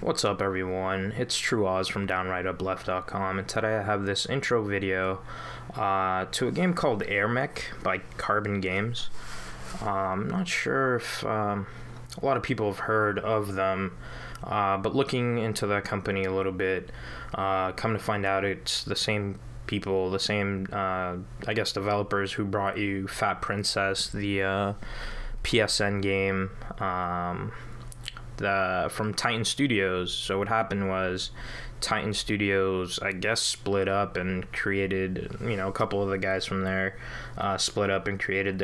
What's up everyone, it's True Oz from DownRightUpLeft.com, and today I have this intro video to a game called Airmech by Carbon Games. I'm not sure if a lot of people have heard of them, but looking into that company a little bit, come to find out it's the same people, the same, I guess, developers who brought you Fat Princess, the PSN game, from Titan Studios. So what happened was Titan Studios, I guess, split up and created, a couple of the guys from there split up and created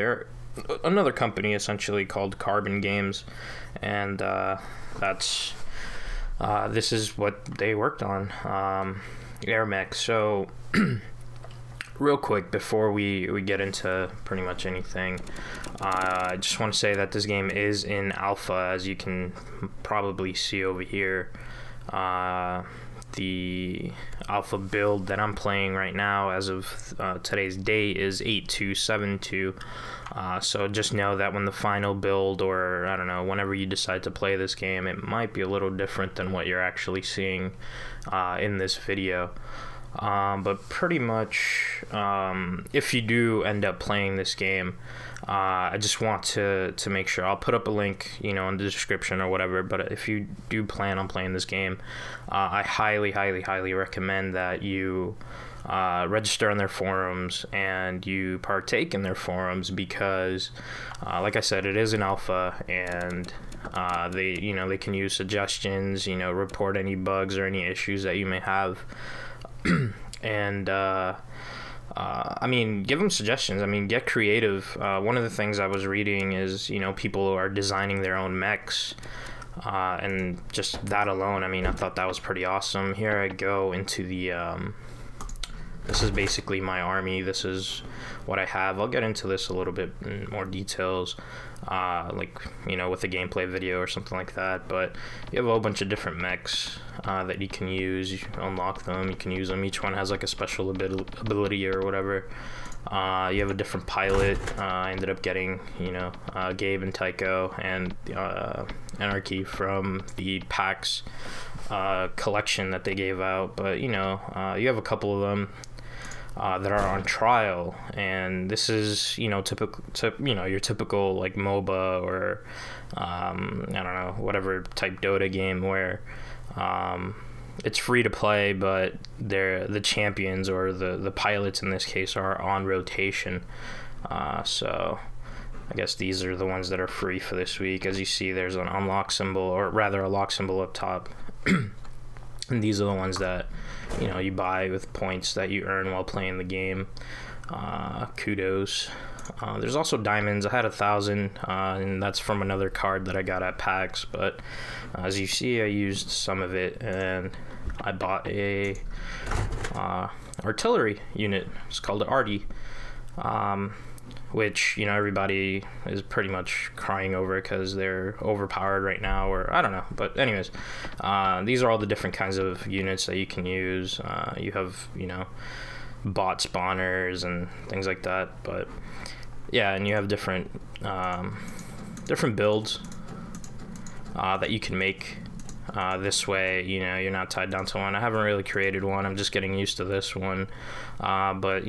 another company essentially called Carbon Games, and this is what they worked on, Airmech. So real quick before we get into pretty much anything, I just want to say that this game is in alpha, as you can probably see over here. The alpha build that I'm playing right now as of today's date is 8.2.7.2. So just know that when the final build, or I don't know, whenever you decide to play this game, it might be a little different than what you're actually seeing in this video. But pretty much, if you do end up playing this game, I just want to make sure I'll put up a link, in the description or whatever. But if you do plan on playing this game, I highly recommend that you register on their forums and you partake in their forums, because like I said, it is an alpha, and they can use suggestions, report any bugs or any issues that you may have. And I mean, give them suggestions. I mean, get creative. One of the things I was reading is, people are designing their own mechs, and just that alone, I mean, I thought that was pretty awesome. Here I go into the this is basically my army. This is what I have. I'll get into this a little bit in more details, like, with a gameplay video or something like that. But you have a whole bunch of different mechs that you can use. You can unlock them, you can use them. Each one has like a special ability or whatever. You have a different pilot. I ended up getting, Gabe and Tycho and Anarchy from the PAX collection that they gave out. But you have a couple of them that are on trial, and this is your typical like MOBA or I don't know, whatever type Dota game where it's free to play, but the champions, or the pilots in this case, are on rotation. So I guess these are the ones that are free for this week. As you see, there's an unlock symbol, or rather a lock symbol up top. And these are the ones that you buy with points that you earn while playing the game. Kudos. There's also diamonds. I had 1,000, and that's from another card that I got at PAX. But as you see, I used some of it, and I bought a artillery unit. It's called an Arty, which everybody is pretty much crying over because they're overpowered right now, or I don't know. But anyways, these are all the different kinds of units that you can use. You have bot spawners and things like that. But yeah, and you have different builds that you can make. This way, you're not tied down to one. I haven't really created one. I'm just getting used to this one. But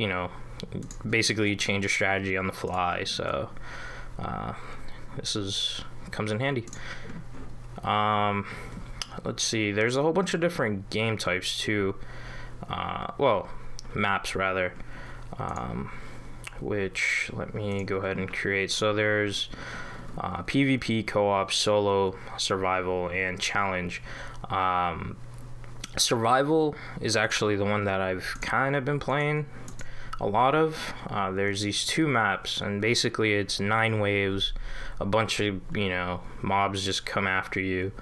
basically you change your strategy on the fly. So this comes in handy. Let's see. There's a whole bunch of different game types too. Well, maps rather. Which let me go ahead and create. So there's PvP, co-op, solo, survival, and challenge. Survival is actually the one that I've kind of been playing a lot of. There's these two maps, and basically it's 9 waves. A bunch of mobs just come after you,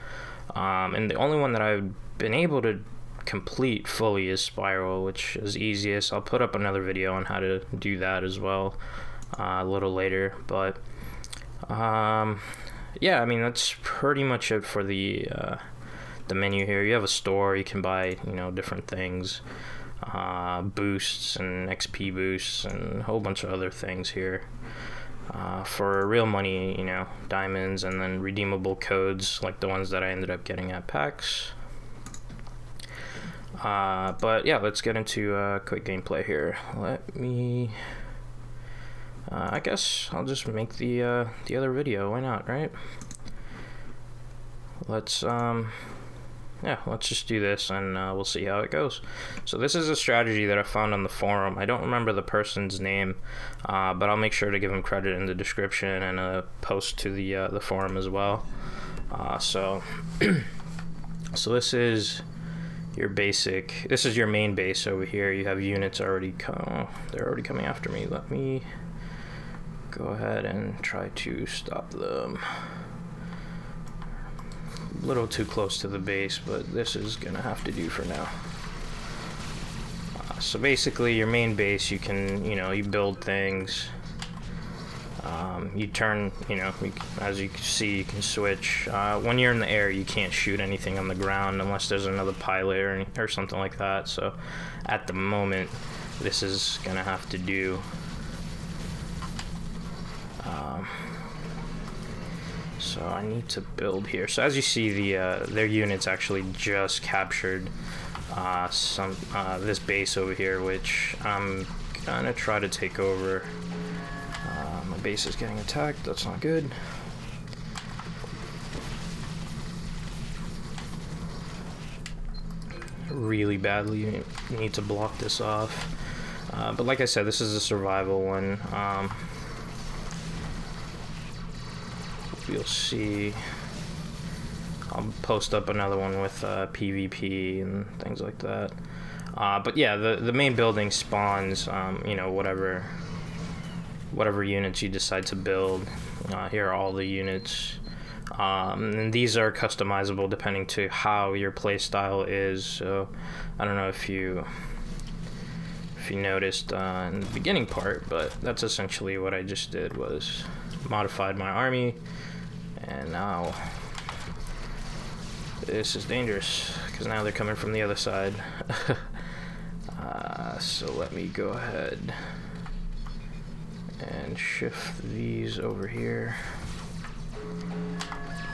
and the only one that I've been able to complete fully is Spiral, which is easiest. I'll put up another video on how to do that as well a little later. But yeah, I mean, that's pretty much it for the menu here. You have a store. You can buy different things, boosts and XP boosts and a whole bunch of other things here. For real money, diamonds, and then redeemable codes like the ones that I ended up getting at PAX. But yeah, let's get into quick gameplay here. Let me. I guess I'll just make the other video. Why not, right? Let's yeah, let's just do this and we'll see how it goes. So this is a strategy that I found on the forum. I don't remember the person's name, but I'll make sure to give him credit in the description and a post to the forum as well. So so this is your basic. This is your main base over here. You have units already they're already coming after me. Let me go ahead and try to stop them. A little too close to the base, but this is gonna have to do for now. So basically your main base, you can, you build things, you turn, as you can see, you can switch. When you're in the air, you can't shoot anything on the ground unless there's another pilot or something like that. So at the moment, this is gonna have to do. So I need to build here. So as you see, their units actually just captured this base over here, which I'm gonna try to take over. My base is getting attacked. That's not good. Really badly need to block this off. But like I said, this is a survival one. You'll see I'll post up another one with PvP and things like that. But yeah, the main building spawns whatever units you decide to build. Here are all the units, and these are customizable depending to how your playstyle is. So I don't know if you noticed in the beginning part, but that's essentially what I just did, was modified my army. And now this is dangerous because now they're coming from the other side. So let me go ahead and shift these over here.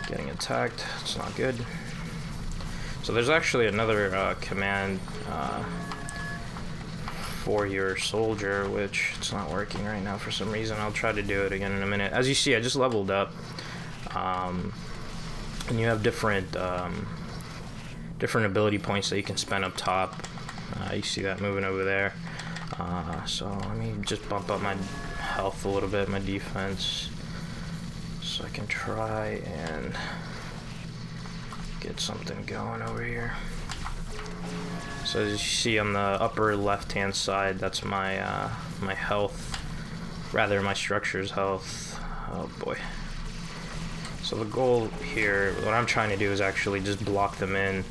Getting attacked, it's not good. So there's actually another command for your soldier, which it's not working right now for some reason. I'll try to do it again in a minute. As you see, I just leveled up. And you have different ability points that you can spend up top. You see that moving over there. So let me just bump up my health a little bit, my defense, so I can try and get something going over here. So as you see on the upper left-hand side, that's my my health, rather my structure's health. Oh boy. So the goal here, what I'm trying to do is actually just block them in.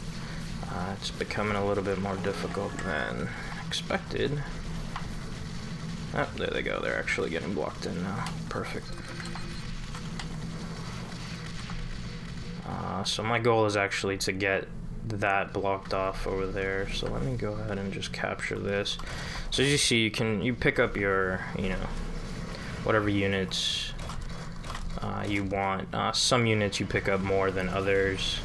It's becoming a little bit more difficult than expected. Oh, there they go. They're actually getting blocked in now. Perfect. So my goal is actually to get that blocked off over there. So let me go ahead and just capture this. So as you see, you pick up your, whatever units you want. Some units you pick up more than others,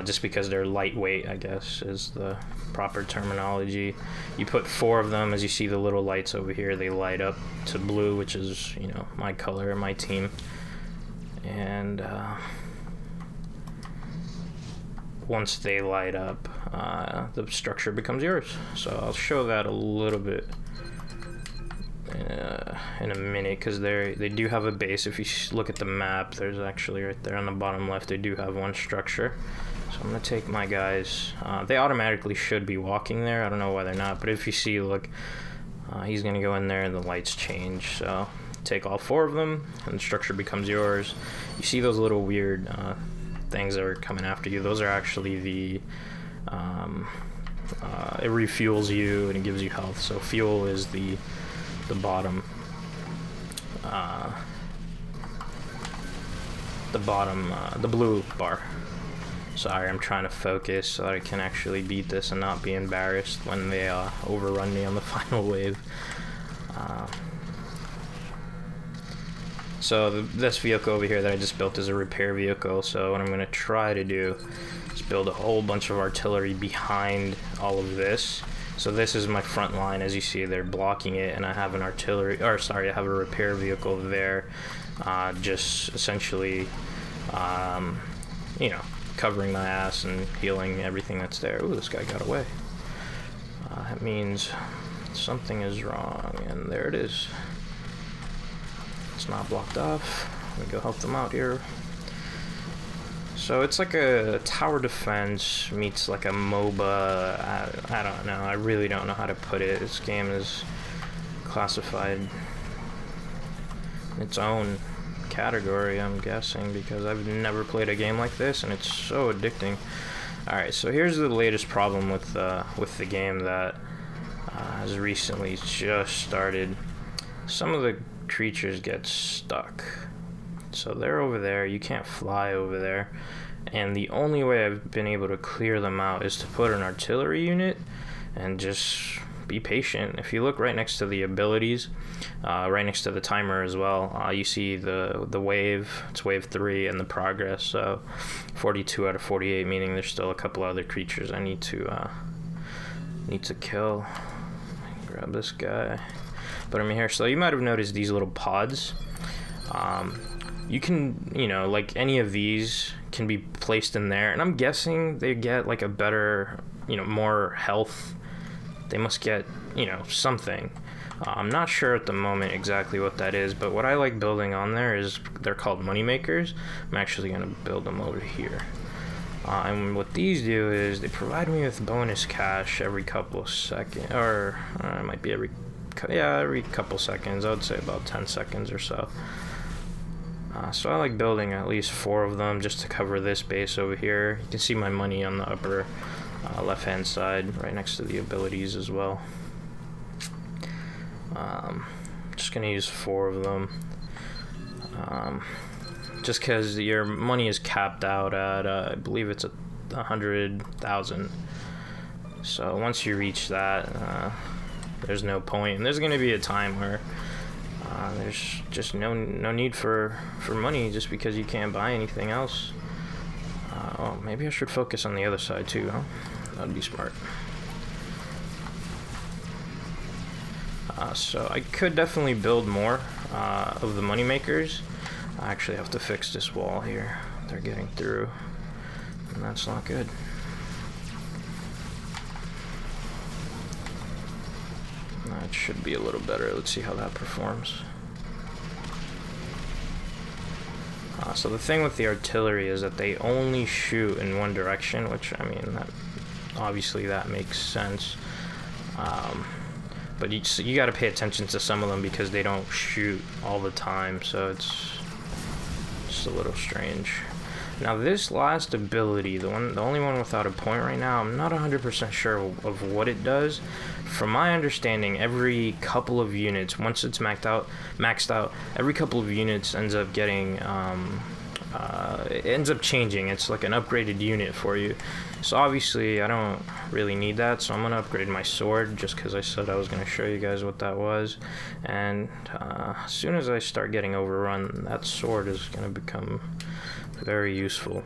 just because they're lightweight, I guess is the proper terminology. You put 4 of them. As you see the little lights over here, they light up to blue, which is my color, my team. And once they light up, the structure becomes yours. So I'll show that a little bit in a minute, because they do have a base. If you look at the map, there's actually right there on the bottom left, they do have one structure. So I'm gonna take my guys. They automatically should be walking there. I don't know why they're not, but if you see, look, he's gonna go in there and the lights change. So take all 4 of them and the structure becomes yours. You see those little weird things that are coming after you? Those are actually the it refuels you and it gives you health. So fuel is the bottom the blue bar. Sorry, I'm trying to focus so that I can actually beat this and not be embarrassed when they overrun me on the final wave. So this vehicle over here that I just built is a repair vehicle. So what I'm going to try to do is build a whole bunch of artillery behind all of this. So this is my front line. As you see, they're blocking it, and I have an artillery, or sorry, I have a repair vehicle there, just essentially, you know, covering my ass and healing everything that's there. Ooh, this guy got away. That means something is wrong, and there it is. It's not blocked off. Let me go help them out here. So it's like a tower defense meets like a MOBA. I don't know. I really don't know how to put it. This game is classified in its own category, I'm guessing, because I've never played a game like this, and it's so addicting. Alright, so here's the latest problem with the game that has recently just started. Some of the creatures get stuck. So they're over there, you can't fly over there, and the only way I've been able to clear them out is to put an artillery unit and just be patient. If you look right next to the abilities, right next to the timer as well, you see the wave. It's wave 3 and the progress. So 42 out of 48, meaning there's still a couple other creatures I need to kill. Grab this guy, put him in here. So you might have noticed these little pods. You can, you know, like any of these can be placed in there, and I'm guessing they get like a better, you know, more health. They must get, you know, something. I'm not sure at the moment exactly what that is, but what I like building on there is, they're called money makers. I'm actually going to build them over here. And what these do is they provide me with bonus cash every couple of seconds, or it might be every couple seconds. I would say about 10 seconds or so. So I like building at least 4 of them just to cover this base over here. You can see my money on the upper left hand side, right next to the abilities as well. Just gonna use 4 of them, just because your money is capped out at I believe it's 100,000. So once you reach that, there's no point, and there's gonna be a time where there's just no need for money, just because you can't buy anything else. Oh, maybe I should focus on the other side too, huh? That'd be smart. So I could definitely build more of the money makers. I actually have to fix this wall here. They're getting through, and that's not good. That should be a little better. Let's see how that performs. So the thing with the artillery is that they only shoot in one direction, which, I mean, obviously that makes sense. But you got to pay attention to some of them because they don't shoot all the time, so it's just a little strange. Now this last ability, the only one without a point right now, I'm not 100% sure of what it does. From my understanding, every couple of units, once it's maxed out, every couple of units ends up getting, it ends up changing. It's like an upgraded unit for you. So obviously I don't really need that, so I'm going to upgrade my sword just because I said I was going to show you guys what that was. And as soon as I start getting overrun, that sword is going to become very useful.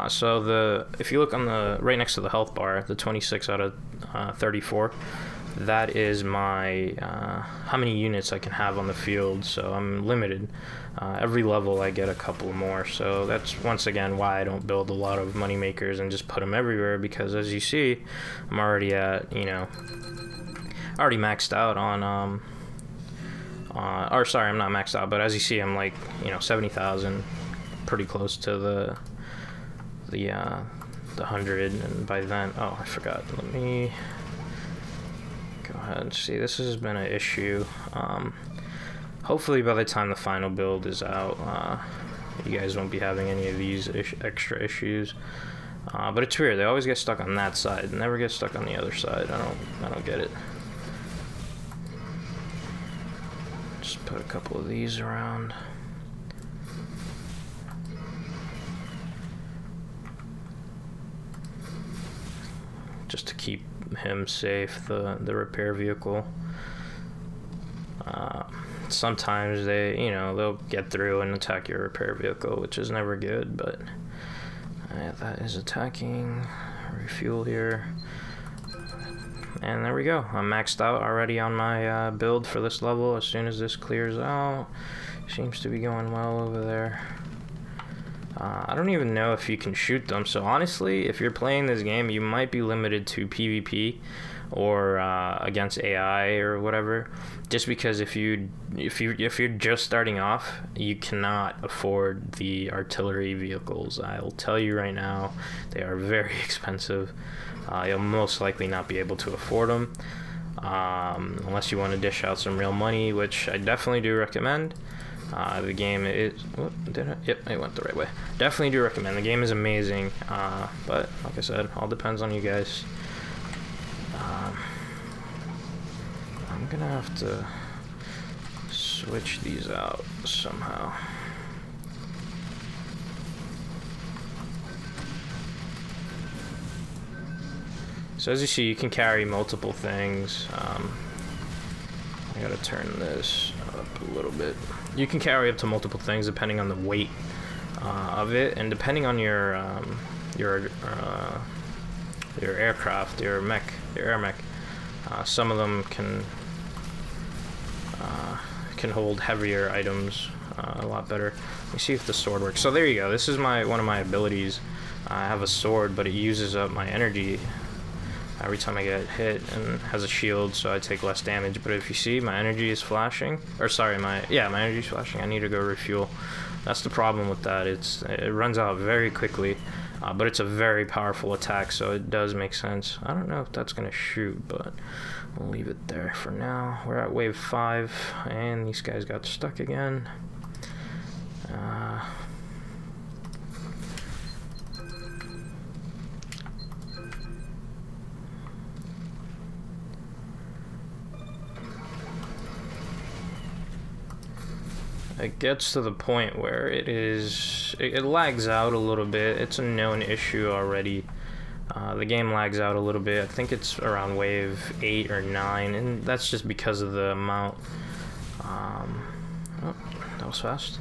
So if you look on the right next to the health bar, the 26 out of 34, that is my how many units I can have on the field. So I'm limited. Every level I get a couple more, so that's once again why I don't build a lot of money makers and just put them everywhere, because as you see, I'm already at, you know, already maxed out on or sorry, I'm not maxed out, but as you see, I'm like, you know, 70,000, pretty close to the 100, and by then, oh, I forgot, let me go ahead and see. This has been an issue. Hopefully by the time the final build is out, you guys won't be having any of these extra issues. But it's weird, they always get stuck on that side, never get stuck on the other side. I don't get it. Just put a couple of these around. Just to keep him safe, the repair vehicle. sometimes they, you know, they'll get through and attack your repair vehicle, which is never good, but that is attacking. Refuel here. And there we go. I'm maxed out already on my build for this level. As soon as this clears out, seems to be going well over there. I don't even know if you can shoot them, so honestly, if you're playing this game, you might be limited to PvP or against AI or whatever, just because if you're just starting off, you cannot afford the artillery vehicles. I'll tell you right now, they are very expensive. You'll most likely not be able to afford them unless you want to dish out some real money, which I definitely do recommend. The game is... Yep, I went the right way. Definitely do recommend. The game is amazing, but like I said, all depends on you guys. I'm gonna have to switch these out somehow. So as you see, you can carry multiple things. I gotta turn this up a little bit. You can carry up to multiple things depending on the weight of it, and depending on your aircraft, your Airmech. Some of them can hold heavier items a lot better. Let me see if the sword works. So there you go. This is one of my abilities. I have a sword, but it uses up my energy every time I get hit, and has a shield, so I take less damage. But if you see, my energy is flashing, or sorry, my energy is flashing. I need to go refuel. That's the problem with that. It runs out very quickly, but it's a very powerful attack, so it does make sense. I don't know if that's gonna shoot, but we'll leave it there for now. We're at wave 5, and these guys got stuck again. It gets to the point where it lags out a little bit. It's a known issue already. The game lags out a little bit. I think it's around wave 8 or 9, and that's just because of the amount. Oh, that was fast.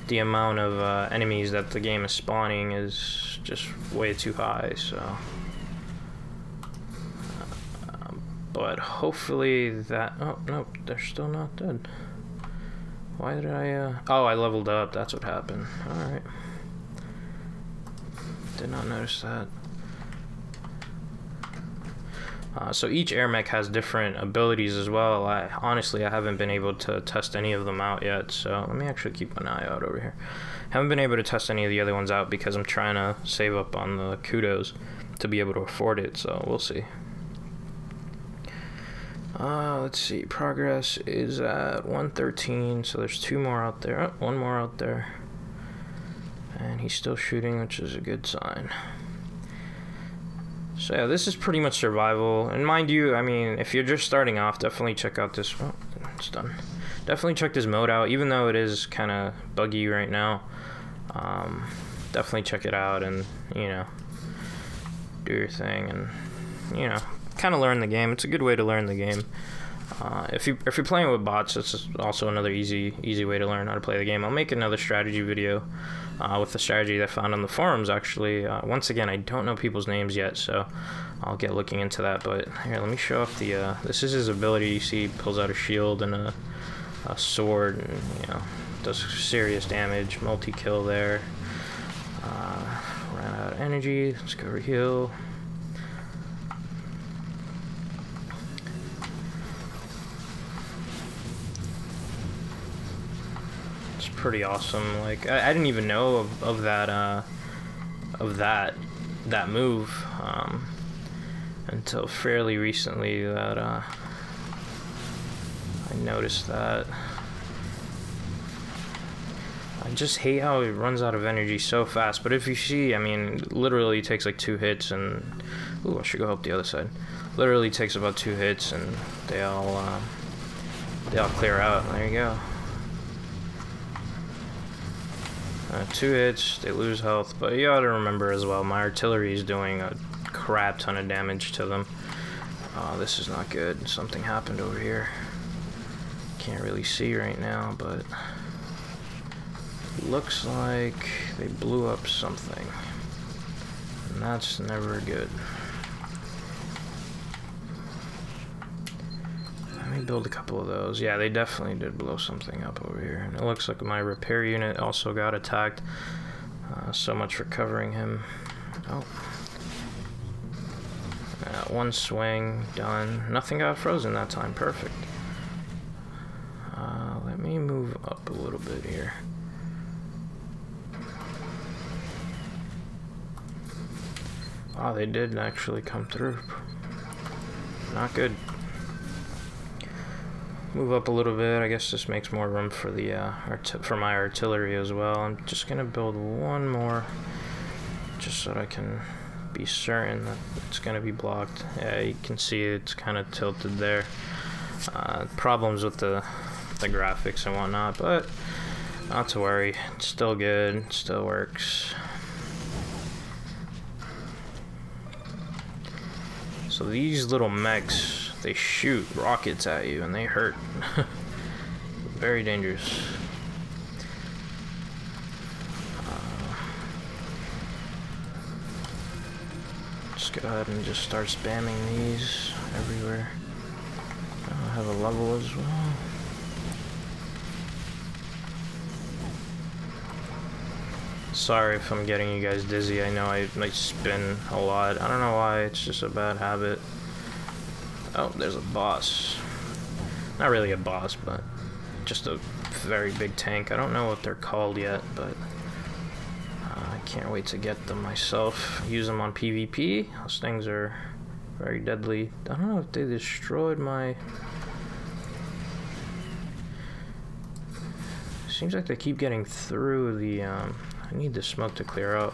The amount of enemies that the game is spawning is just way too high. So, but hopefully that. Oh no, they're still not dead. Why did I, oh, I leveled up, that's what happened. Alright. Did not notice that. So each Airmech has different abilities as well. Honestly, I haven't been able to test any of them out yet, so let me actually keep an eye out over here. Haven't been able to test any of the other ones out because I'm trying to save up on the kudos to be able to afford it, so we'll see. Let's see, progress is at 113, so there's 2 more out there. Oh, 1 more out there. And he's still shooting, which is a good sign. So yeah, this is pretty much survival. And mind you, I mean, if you're just starting off, definitely check out this... Oh, it's done. Definitely check this mode out, even though it is kind of buggy right now. Definitely check it out and, you know, do your thing and, you know, kind of learn the game. It's a good way to learn the game. If you're playing with bots, it's also another easy way to learn how to play the game. I'll make another strategy video with the strategy that I found on the forums, actually. Once again, I don't know people's names yet, so I'll get looking into that. But here, let me show off the this is his ability. You see, he pulls out a shield and a sword, and, you know, does serious damage. Multi-kill there. Ran out of energy. Let's go heal. Pretty awesome. Like I didn't even know of that move until fairly recently that I noticed that. I just hate how it runs out of energy so fast, but if you see, I mean, literally takes like 2 hits and ooh, I should go up the other side. Literally takes about 2 hits and they all clear out. There you go. 2 hits, they lose health, but you ought to remember as well, my artillery is doing a crap ton of damage to them. This is not good. Something happened over here. can't really see right now, but looks like they blew up something, and that's never good. Let me build a couple of those. Yeah, they definitely did blow something up over here, and it looks like my repair unit also got attacked. So much for covering him. Oh. One swing, done. Nothing got frozen that time, perfect. Let me move up a little bit here. Wow, they did actually come through. Not good. Move up a little bit. I guess this makes more room for the for my artillery as well. I'm just gonna build one more, just so that I can be certain that it's gonna be blocked. Yeah, you can see it's kind of tilted there. Problems with the graphics and whatnot, but not to worry. It's still good. It still works. So these little mechs, they shoot rockets at you and they hurt. Very dangerous. Just go ahead and just start spamming these everywhere. I have a level as well. Sorry if I'm getting you guys dizzy. I know I might spin a lot. I don't know why, it's just a bad habit. Oh, there's a boss. Not really a boss, but just a very big tank. I don't know what they're called yet, but I can't wait to get them myself. Use them on PvP. Those things are very deadly. I don't know if they destroyed my... Seems like they keep getting through the... I need the smoke to clear out.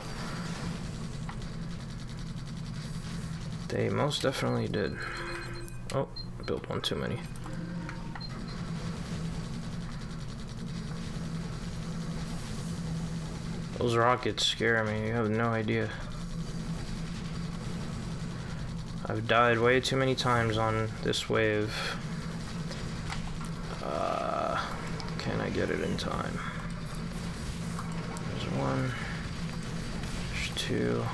They most definitely did. Oh, built one too many. Those rockets scare me, you have no idea. I've died way too many times on this wave. Can I get it in time? There's one. There's two.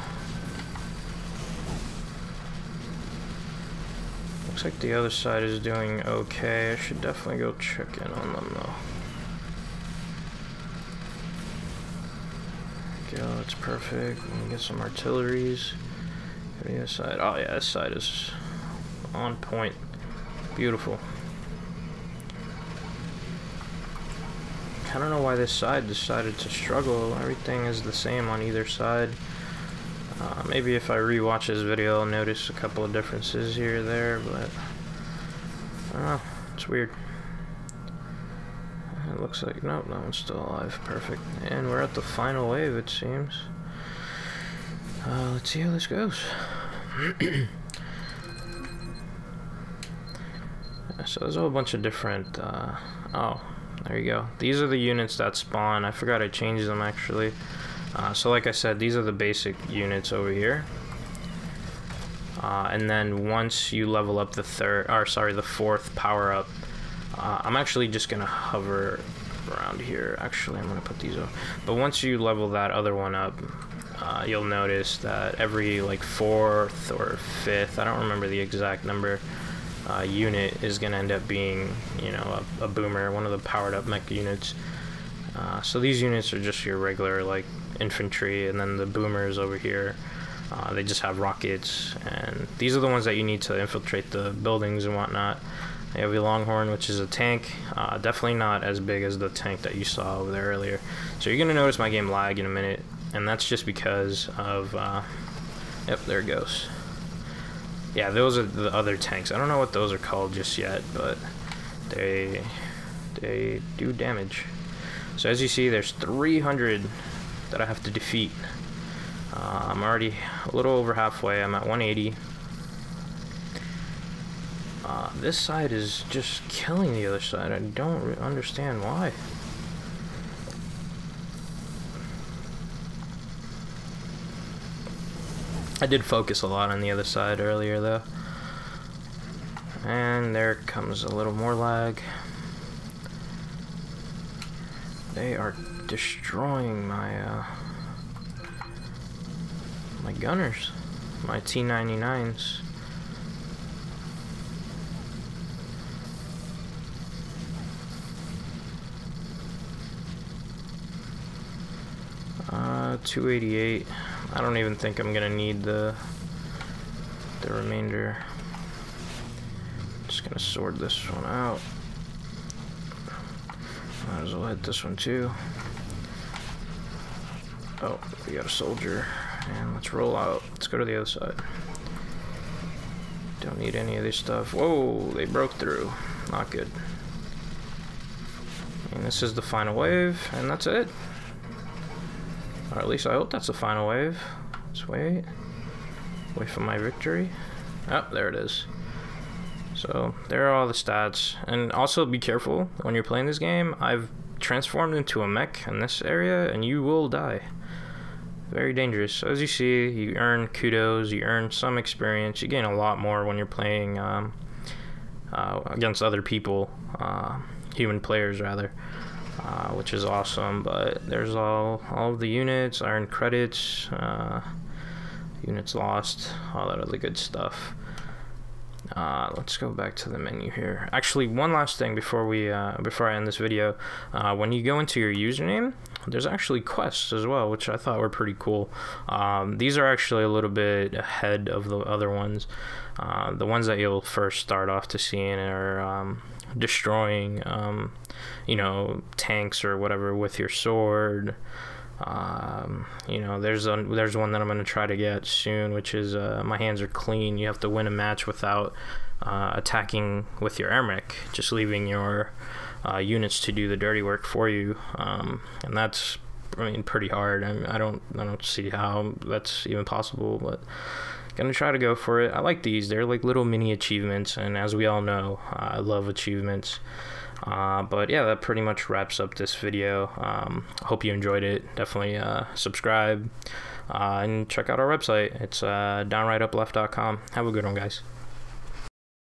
Looks like the other side is doing okay. I should definitely go check in on them though. There we go, that's perfect. Let me get some artilleries. The other side. Oh yeah, this side is on point. Beautiful. I don't know why this side decided to struggle. Everything is the same on either side. Maybe if I rewatch this video I'll notice a couple of differences here or there, but I don't know, it's weird. It looks like, nope, that one's still alive, perfect. And we're at the final wave, it seems. Let's see how this goes. So there's a whole bunch of different, oh, there you go. These are the units that spawn. I forgot I changed them actually. So like I said, these are the basic units over here. And then once you level up the the fourth power up, I'm actually just gonna hover around here. Actually, I'm gonna put these up. But once you level that other one up, you'll notice that every like fourth or fifth, I don't remember the exact number, unit is gonna end up being, you know, a boomer, one of the powered up mech units. So these units are just your regular like infantry, and then the boomers over here, they just have rockets, and these are the ones that you need to infiltrate the buildings and whatnot. You have your Longhorn, which is a tank, definitely not as big as the tank that you saw over there earlier. So you're gonna notice my game lag in a minute, and that's just because of yep, there it goes. Yeah, those are the other tanks. I don't know what those are called just yet, but they do damage. So as you see, there's 300 that I have to defeat. I'm already a little over halfway. I'm at 180. This side is just killing the other side. I don't understand why. I did focus a lot on the other side earlier though. And there comes a little more lag. They are destroying my my gunners, my T-99s. Uh, 288. I don't even think I'm gonna need the remainder. Just gonna sword this one out. Might as well hit this one too. Oh, we got a soldier. And let's roll out. Let's go to the other side. Don't need any of this stuff. Whoa, they broke through. Not good. And this is the final wave, and that's it. Or at least I hope that's the final wave. Let's wait. Wait for my victory. Oh, there it is. So there are all the stats. And also be careful when you're playing this game. I've transformed into a mech in this area, and you will die. Very dangerous. So as you see, you earn kudos, you earn some experience. You gain a lot more when you're playing against other people, human players rather, which is awesome. But there's all of the units, I earned credits, units lost, all that other good stuff. Let's go back to the menu here. Actually, one last thing before I end this video. When you go into your username, there's actually quests as well, which I thought were pretty cool. These are actually a little bit ahead of the other ones. The ones that you'll first start off to seeing are destroying, you know, tanks or whatever with your sword. You know, there's one that I'm gonna try to get soon, which is my hands are clean. You have to win a match without attacking with your Airmech, just leaving your units to do the dirty work for you, and that's, I mean, pretty hard. I don't see how that's even possible, but gonna try to go for it. I like these. They're like little mini achievements, and as we all know, I love achievements. But yeah, that pretty much wraps up this video. Hope you enjoyed it. Definitely subscribe and check out our website. It's downrightupLeft.com. Have a good one, guys.